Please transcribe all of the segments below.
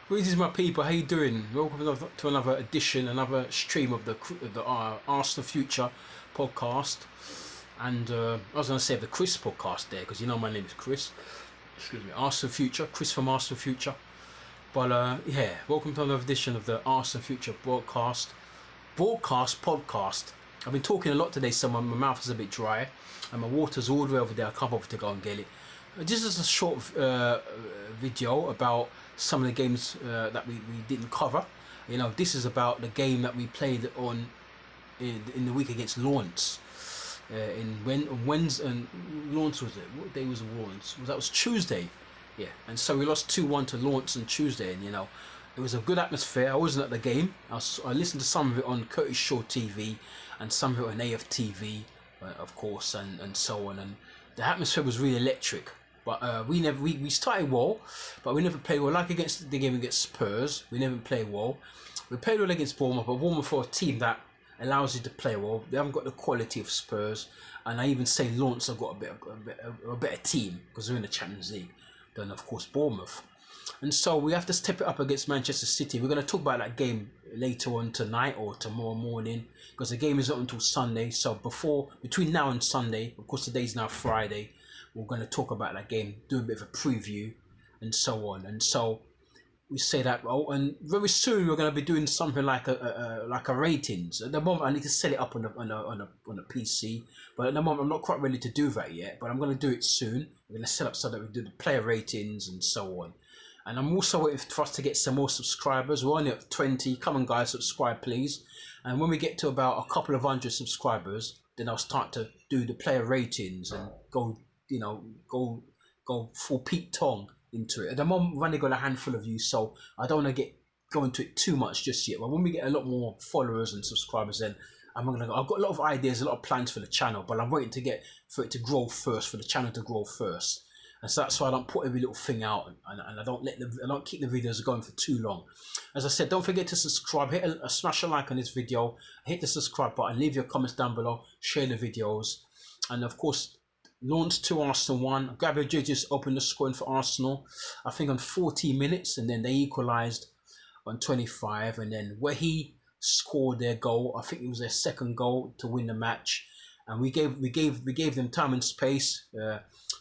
Greetings, my people. How you doing? Welcome to another edition, another stream of the Arsenal Future podcast. And I was going to say the Chris podcast there because you know my name is Chris. Excuse me, Arsenal Future, Chris from Arsenal Future. But yeah, welcome to another edition of the Arsenal Future podcast. I've been talking a lot today, so my mouth is a bit dry, and my water's all the way over there. I can't bother to go and get it. This is a short video about some of the games that we didn't cover. You know, this is about the game that we played on in the week against Lawrence. Wednesday and Lawrence was it? What day was Lawrence? That was Tuesday. Yeah, and so we lost 2-1 to Lawrence on Tuesday, and you know, it was a good atmosphere. I wasn't at the game. I listened to some of it on Curtis Shaw TV and some of it on AFTV, of course, and so on. And the atmosphere was really electric. But we started well, but we never played well. Like against the game against Spurs, we never played well. We played well against Bournemouth, but Bournemouth are a team that allows you to play well. They haven't got the quality of Spurs, and I even say Lawrence have got a better team because they're in the Champions League than, of course, Bournemouth. And so we have to step it up against Manchester City. We're going to talk about that game later on tonight or tomorrow morning because the game is not until Sunday. So between now and Sunday, of course, today's now Friday. We're going to talk about that game, do a bit of a preview, and so on. And so we say that. Oh, and very soon we're going to be doing something like a ratings. At the moment, I need to set it up on a PC, but at the moment I'm not quite ready to do that yet. But I'm going to do it soon. We're going to set up so that we do the player ratings and so on. And I'm also waiting for us to get some more subscribers. We're only at 20. Come on, guys, subscribe, please. And when we get to about a couple of hundred subscribers, then I'll start to do the player ratings and go full Pete Tong into it. At the moment, we've only got a handful of you, so I don't want to go into it too much just yet. But when we get a lot more followers and subscribers, then I've got a lot of ideas, a lot of plans for the channel, but I'm waiting for it to grow first, for the channel to grow first. And so that's why I don't put every little thing out, and I don't keep the videos going for too long. As I said, don't forget to subscribe, smash a like on this video, hit the subscribe button, leave your comments down below, share the videos, and of course, Lawrence 2, Arsenal 1. Gabriel Jesus opened the scoring for Arsenal, I think on 40 minutes, and then they equalised on 25, and then where he scored their goal, I think it was their second goal to win the match, and we gave them time and space.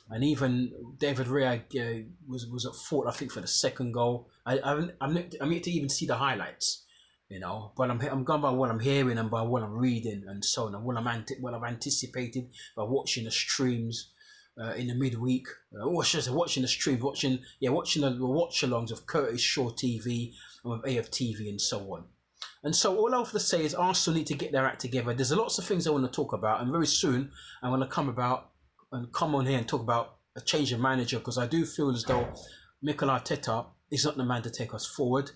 And even David Raya was at fault, I think, for the second goal. I'm yet to even see the highlights, you know. But I'm going by what I'm hearing and by what I'm reading and so on, and what I've anticipated by watching the streams in the midweek. Watching the streams, watching the watch-alongs of Curtis Shaw TV and with AFTV and so on. And so all I have to say is Arsenal need to get their act together. There's lots of things I want to talk about, and very soon I'm going to come on here and talk about a change of manager, because I do feel as though Mikel Arteta is not the man to take us forward.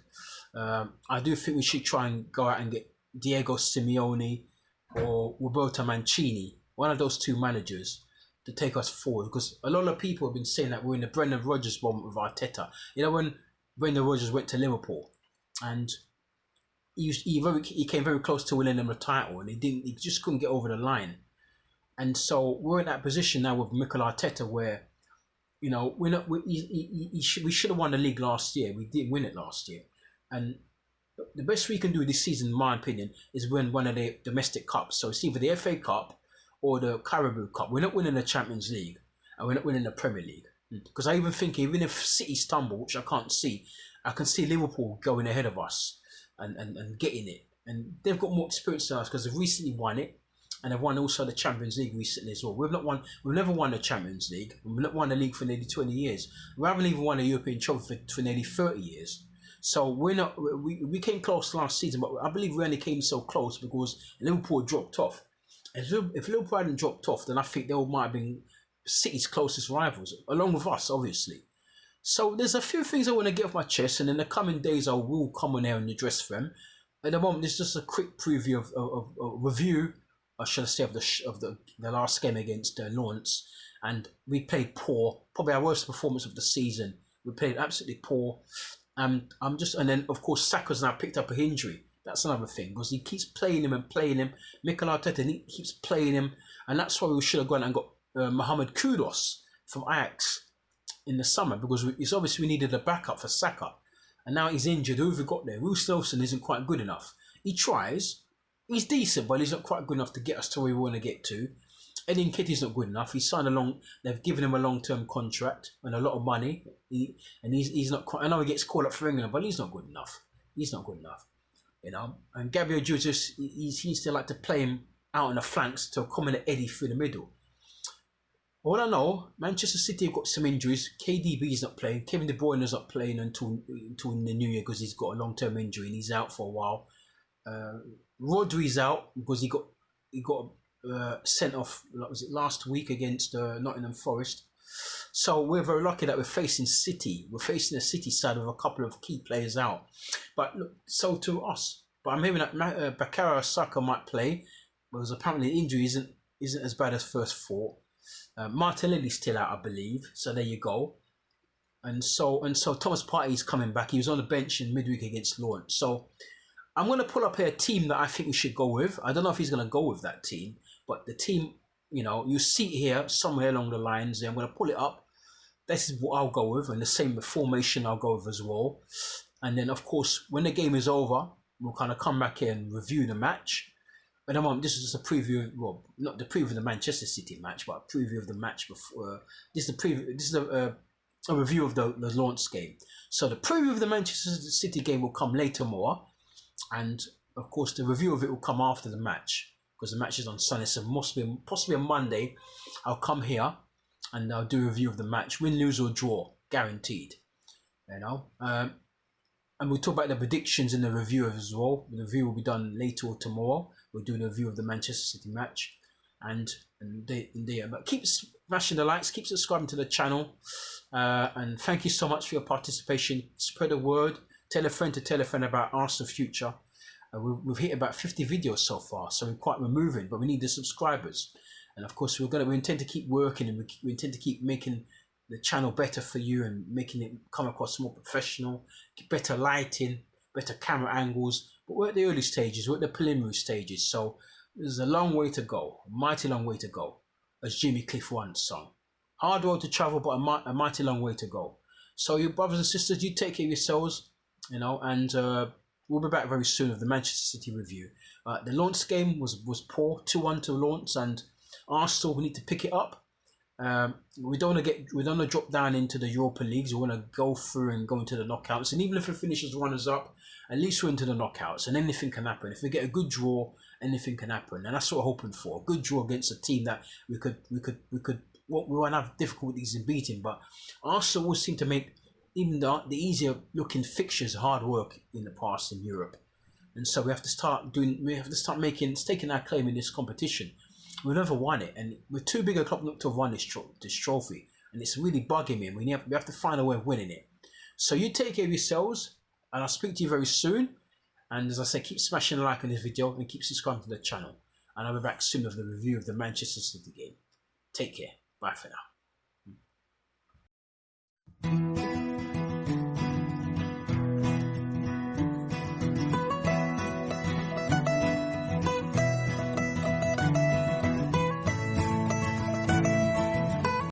I do think we should try and go out and get Diego Simeone or Roberto Mancini, one of those two managers, to take us forward, because a lot of people have been saying that we're in the Brendan Rodgers moment with Arteta. You know, when Brendan Rodgers went to Liverpool and he came very close to winning them a title, and he just couldn't get over the line. And so we're in that position now with Mikel Arteta, where, you know, we should have won the league last year. We didn't win it last year, and the best we can do this season, in my opinion, is win one of the domestic cups. So it's either the FA Cup or the Carabao Cup. We're not winning the Champions League, and we're not winning the Premier League, because I even think even if City stumble, which I can't see, I can see Liverpool going ahead of us and getting it, and they've got more experience than us because they've recently won it. And they've won also the Champions League recently as well. We've never won the Champions League. We've not won the league for nearly 20 years. We haven't even won a European trophy for nearly 30 years. So we came close last season, but I believe we only came so close because Liverpool dropped off. If Liverpool hadn't dropped off, then I think they might have been City's closest rivals, along with us, obviously. So there's a few things I want to get off my chest, and in the coming days I will come on here and address them. At the moment, it's just a quick preview of review, I should say, of the last game against Lawrence, and we played poor, probably our worst performance of the season. We played absolutely poor, and then of course Saka's now picked up an injury. That's another thing, because he keeps playing him and playing him. Mikel Arteta, he keeps playing him, and that's why we should have gone and got Mohamed Kudus from Ajax in the summer, because it's obvious we needed a backup for Saka. and now he's injured. Who have we got there? Will Snelson isn't quite good enough. He tries. He's decent, but he's not quite good enough to get us to where we want to get to. Eddie Nketiah's not good enough. He's signed a they've given him a long-term contract and a lot of money. He's not quite, I know he gets called up for England, but he's not good enough. He's not good enough, you know. And Gabriel Jesus, he seems to like to play him out on the flanks to accommodate Eddie through the middle. All I know, Manchester City have got some injuries. KDB's not playing. Kevin De Bruyne's not playing until the new year because he's got a long-term injury and he's out for a while. Rodri's out because he got sent off. Was it last week against Nottingham Forest? So we're very lucky that we're facing City. We're facing a City side with a couple of key players out. But look, so to us. But I'm hearing that Bukayo Saka might play because apparently the injury isn't as bad as first thought. Martinelli's still out, I believe. So there you go. And so Thomas Partey's coming back. He was on the bench in midweek against Lawrence. So I'm going to pull up here a team that I think we should go with. I don't know if he's going to go with that team, but the team, you know, you see it here somewhere along the lines. I'm going to pull it up. This is what I'll go with, and the same formation I'll go with as well. And then, of course, when the game is over, we'll kind of come back here and review the match. At the moment, this is just a preview. Well, not the preview of the Manchester City match, but a preview of the match before. This is a preview. This is a review of the Lawrence game. So the preview of the Manchester City game will come later more, and of course the review of it will come after the match because the match is on Sunday. So possibly on Monday, I'll come here and I'll do a review of the match. Win, lose or draw, guaranteed. You know. And we'll talk about the predictions in the review as well. The review will be done later or tomorrow. We'll do the review of the Manchester City match. And but keep smashing the likes, keep subscribing to the channel. And thank you so much for your participation. Spread the word. Tell a friend to tell a friend about Arsenal Future. We've hit about 50 videos so far, so we're moving, but we need the subscribers. And of course, we intend to keep working, and we intend to keep making the channel better for you and making it come across more professional, better lighting, better camera angles. But we're at the early stages, we're at the preliminary stages, so there's a long way to go, a mighty long way to go, as Jimmy Cliff once sung. Hard road to travel, but a mighty long way to go. So you brothers and sisters, you take care of yourselves, you know, and we'll be back very soon with the Manchester City review. The Lawrence game was poor, 2-1 to Lawrence, and Arsenal, we need to pick it up. We don't want to drop down into the Europa Leagues. We want to go through and go into the knockouts. And even if we finish as runners up, at least we're into the knockouts. And anything can happen. If we get a good draw, anything can happen. And that's what we're hoping for. A good draw against a team that we won't have difficulties in beating. But Arsenal always seem to make even the easier looking fixtures hard work in the past in Europe. And so we have to start staking our claim in this competition. We've never won it, and we're too big a club not to have won this trophy, and it's really bugging me. And we have to find a way of winning it. So you take care of yourselves, and I'll speak to you very soon. And as I say, keep smashing a like on this video and keep subscribing to the channel. And I'll be back soon with the review of the Manchester City game. Take care. Bye for now.